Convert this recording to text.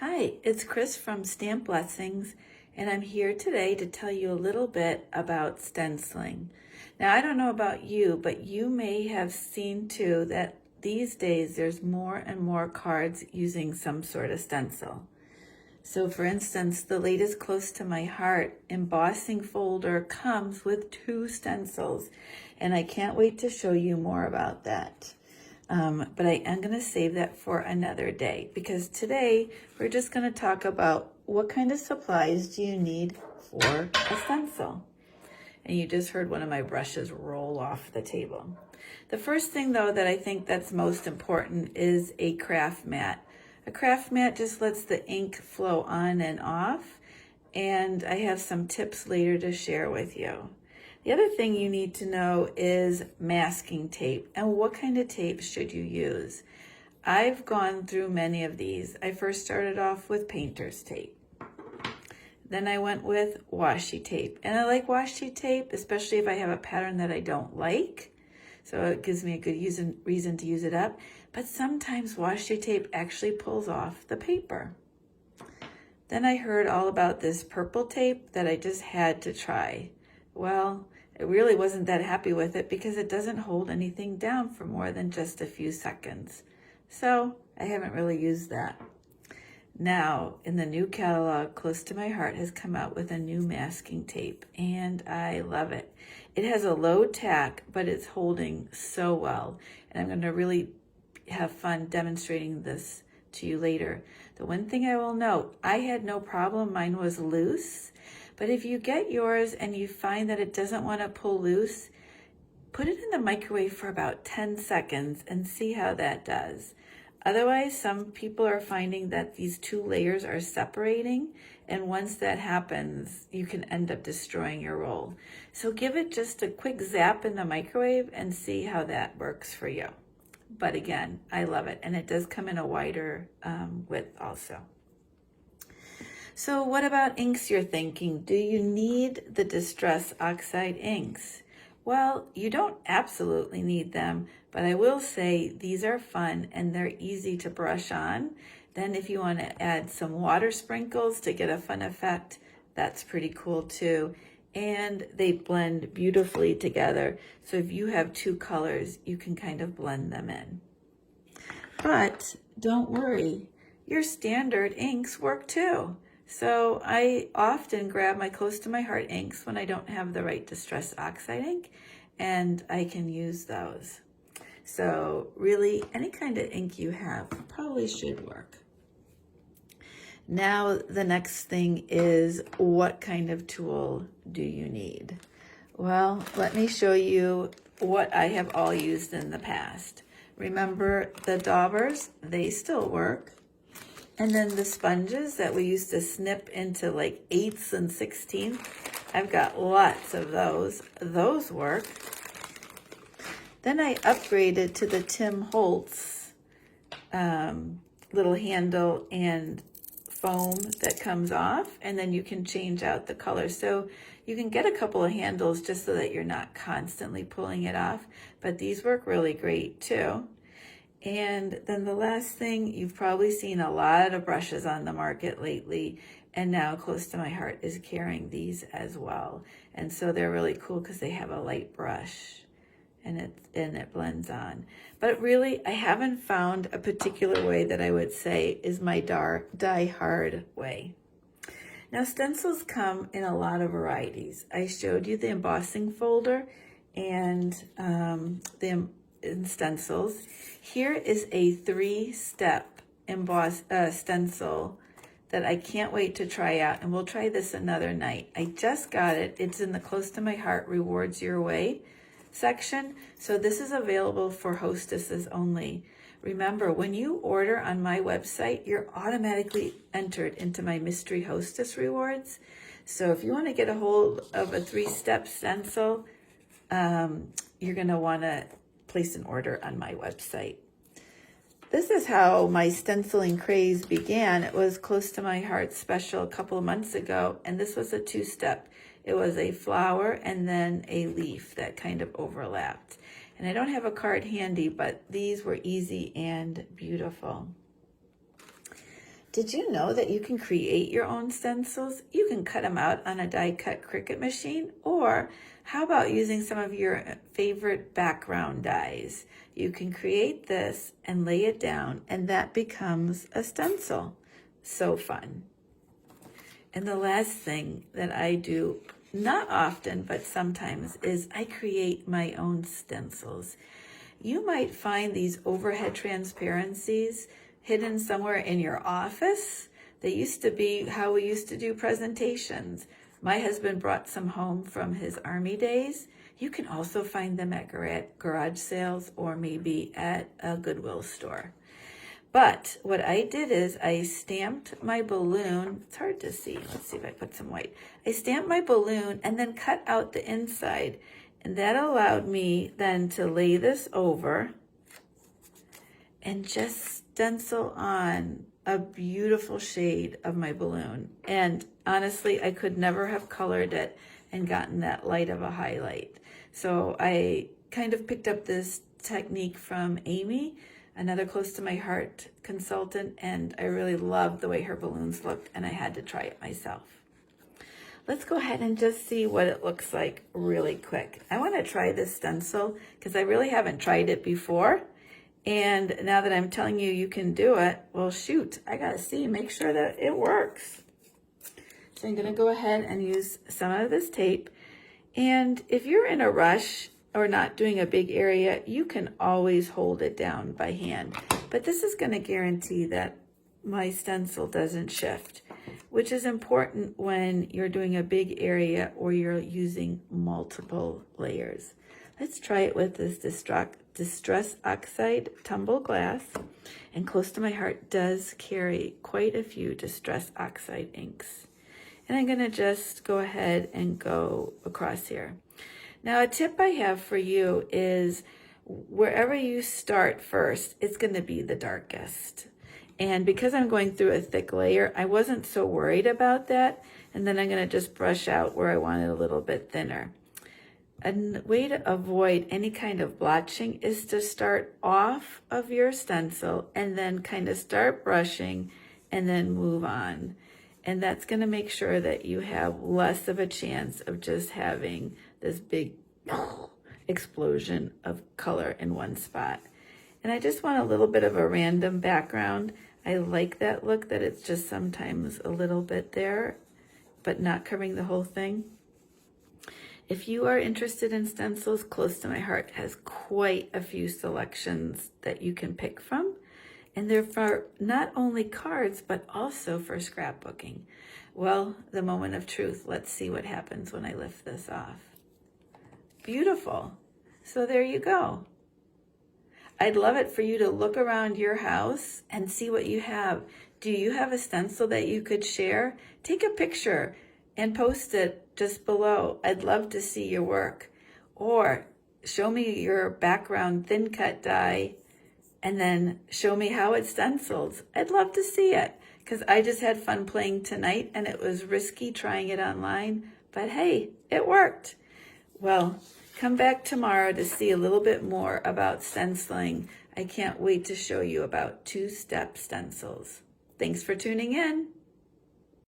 Hi, it's Chris from Stamp Blessings, and I'm here today to tell you a little bit about stenciling. Now, I don't know about you, but you may have seen too that these days there's more and more cards using some sort of stencil. So for instance, the latest Close to My Heart embossing folder comes with 2 stencils, and I can't wait to show you more about that. But I am going to save that for another day because today we're just going to talk about what kind of supplies do you need for a stencil. And you just heard one of my brushes roll off the table. The first thing though that I think that's most important is a craft mat. A craft mat just lets the ink flow on and off, and I have some tips later to share with you. The other thing you need to know is masking tape and what kind of tape should you use. I've gone through many of these. I first started off with painter's tape. Then I went with washi tape. And I like washi tape, especially if I have a pattern that I don't like. So it gives me a good reason to use it up. But sometimes washi tape actually pulls off the paper. Then I heard all about this purple tape that I just had to try. Well, I really wasn't that happy with it because it doesn't hold anything down for more than just a few seconds. So I haven't really used that. Now, in the new catalog, Close to My Heart has come out with a new masking tape, and I love it. It has a low tack, but it's holding so well. And I'm going to really have fun demonstrating this to you later. The one thing I will note, I had no problem. Mine was loose. But if you get yours and you find that it doesn't want to pull loose, put it in the microwave for about 10 seconds and see how that does. Otherwise, some people are finding that these 2 layers are separating, and once that happens, you can end up destroying your roll. So give it just a quick zap in the microwave and see how that works for you. But again, I love it, and it does come in a wider width also. So what about inks you're thinking? Do you need the Distress Oxide inks? Well, you don't absolutely need them, but I will say these are fun and they're easy to brush on. Then if you want to add some water sprinkles to get a fun effect, that's pretty cool too. And they blend beautifully together. So if you have 2 colors, you can kind of blend them in. But don't worry, your standard inks work too. So I often grab my Close to My Heart inks when I don't have the right Distress Oxide ink, and I can use those. So really, any kind of ink you have probably should work. Now the next thing is, what kind of tool do you need? Well, let me show you what I have all used in the past. Remember the daubers? They still work. And then the sponges that we used to snip into like 1/8 and 16th, I've got lots of those. Those work. Then I upgraded to the Tim Holtz little handle and foam that comes off, and then you can change out the color. So you can get a couple of handles just so that you're not constantly pulling it off, but these work really great too. And then the last thing, you've probably seen a lot of brushes on the market lately, and now Close to My Heart is carrying these as well. And so they're really cool because they have a light brush and it blends on. But really, I haven't found a particular way that I would say is my die-hard way. Now stencils come in a lot of varieties. I showed you the embossing folder and the stencils. Here is a 3-step stencil that I can't wait to try out, and we'll try this another night. I just got it. It's in the Close to My Heart Rewards Your Way section. So this is available for hostesses only. Remember, when you order on my website, you're automatically entered into my mystery hostess rewards. So if you want to get a hold of a 3-step stencil, you're going to want to place an order on my website. This is how my stenciling craze began. It was Close to My Heart special a couple of months ago, and this was a 2-step. It was a flower and then a leaf that kind of overlapped. And I don't have a card handy, but these were easy and beautiful. Did you know that you can create your own stencils? You can cut them out on a die-cut Cricut machine, or how about using some of your favorite background dies? You can create this and lay it down, and that becomes a stencil. So fun. And the last thing that I do, not often, but sometimes, is I create my own stencils. You might find these overhead transparencies hidden somewhere in your office. They used to be how we used to do presentations. My husband brought some home from his Army days. You can also find them at garage sales or maybe at a Goodwill store. But what I did is I stamped my balloon. It's hard to see. Let's see if I put some white. I stamped my balloon and then cut out the inside. And that allowed me then to lay this over and just stencil on a beautiful shade of my balloon. And honestly, I could never have colored it and gotten that light of a highlight. So I kind of picked up this technique from Amy, another close to my heart consultant, and I really loved the way her balloons looked, and I had to try it myself. Let's go ahead and just see what it looks like really quick. I want to try this stencil because I really haven't tried it before. And now that I'm telling you you can do it, well, shoot, I got to see, make sure that it works. So I'm going to go ahead and use some of this tape. And if you're in a rush or not doing a big area, you can always hold it down by hand. But this is going to guarantee that my stencil doesn't shift, which is important when you're doing a big area or you're using multiple layers. Let's try it with this Distress Oxide Tumble Glass. And close to my heart does carry quite a few Distress Oxide inks. And I'm going to just go ahead and go across here. Now, a tip I have for you is wherever you start first, it's going to be the darkest. And because I'm going through a thick layer, I wasn't so worried about that. And then I'm going to just brush out where I want it a little bit thinner. A way to avoid any kind of blotching is to start off of your stencil and then kind of start brushing and then move on. And that's going to make sure that you have less of a chance of just having this big explosion of color in one spot. And I just want a little bit of a random background. I like that look, that it's just sometimes a little bit there, but not covering the whole thing. If you are interested in stencils, Close to My Heart has quite a few selections that you can pick from. And they're for not only cards, but also for scrapbooking. Well, the moment of truth. Let's see what happens when I lift this off. Beautiful. So there you go. I'd love it for you to look around your house and see what you have. Do you have a stencil that you could share? Take a picture and post it just below. I'd love to see your work. Or show me your background thin cut die and then show me how it's stenciled. I'd love to see it because I just had fun playing tonight and it was risky trying it online, but hey, it worked. Well, come back tomorrow to see a little bit more about stenciling. I can't wait to show you about two-step stencils. Thanks for tuning in.